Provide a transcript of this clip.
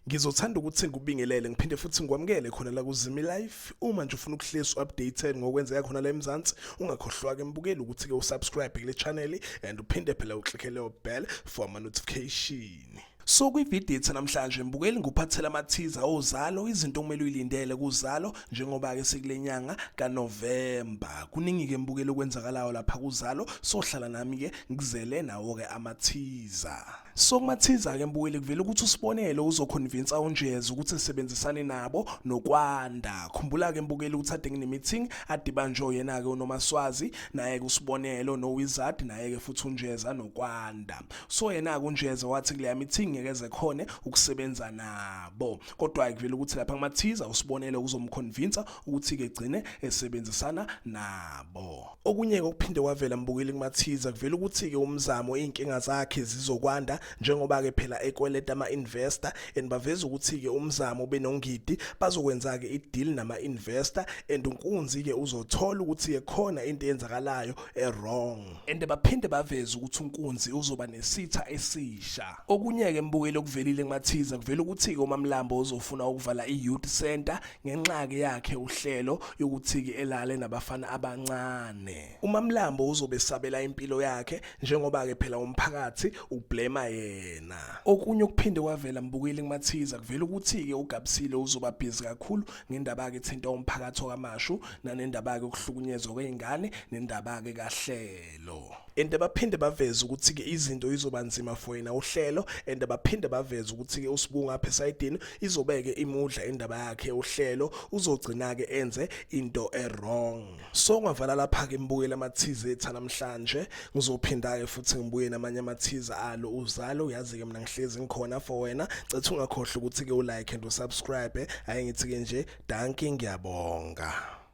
Ngizothanda ukuthi ngikubingelele ngiphinde futhi ngikwamukele khona la kuZimi Life. Uma nje ufuna ukuhlisa updated ngokwenzeka khona la eMzansi, ungakhohlwa ke mbukeli ukuthi ke usubscribe kule channel and uphinde phela uclick leyo bell for ama notification. So kwivideo yethu namhlanje mbukeli nguphathela ama-teaser Uzalo, izinto okumele uyilindele kuZalo njengoba ke sekulenyanga kaNovember. Kuningi ke mbukeli okwenzakalayo lapha kuZalo, so hlala nami ke ngizele nawo ke ama-teaser. So kuma-teaser ke mbukeli kuvela ukuthi usibonelo uzoconvince unjeza ukuthi sisebenzisane nabo nokwanda. Khumbula ke mbukeli ukuthi ade ngine-meeting adibanjwe yena ke uNomaswazi naye ke usibonelo noWizard naye ke futhi unjeza nokwanda. So yena ke unjeza wathi kule meeting ngeze khona ukusebenza nabo, kodwa akuvela ukuthi lapha kuma-teaser usibonele uzomconvince ukuthi ke gcine esebenzisana nabo. Okunye okuphinde kwavela mbukeli kuma-teaser kuvela ukuthi ke uMzamo inkinga zakhe zizokwanda njengoba ke phela ekweleta ama-investor and baveza ukuthi ke uMzamo benongidi bazokwenza ke i-deal nama-investor and Nkunzi ke uzothola ukuthi ke khona into eyenzakalayo wrong and baphinde baveza ukuthi uNkunzi uzoba nesitha esisha. Okunye ke mbukeli okuvelile kuma-teaser kuvela ukuthi ke uMamlambo uzofuna ukuvala i-youth center ngenxa ke yakhe uhlelo yokuthi ke elale nabafana abancane. uMamlambo uzobe sabela impilo yakhe njengoba ke phela umphakathi ublema yena. Okunye okuphinde kwavela mbukeli kuma-teaser kuvela ukuthi ke uGabisile uzoba busy kakhulu ngendaba ke thinta umphakathi okamashu nanendaba ke ukuhlukunyezwa kwezingane nendaba ke kaHlelo. And baphinde baveza ukuthi ke izinto izoba nzima for yena uHlelo and baphinde baveza ukuthi ke usibunga apha esayidini izobeke imudla indaba yakhe uHlelo uzogcina ke enze into wrong. So ngavala lapha ke mbukela ama-teaser ethu namhlanje, ngizophinda ke futhi ngibuye namanye ama-teaser alo Uzalo. Uyazi ke mina ngihlezi ngikhona for wena, cetha ungakhohlwa ukuthi ke ulike and usubscribe. Hayi ngithi ke nje danke, ngiyabonga.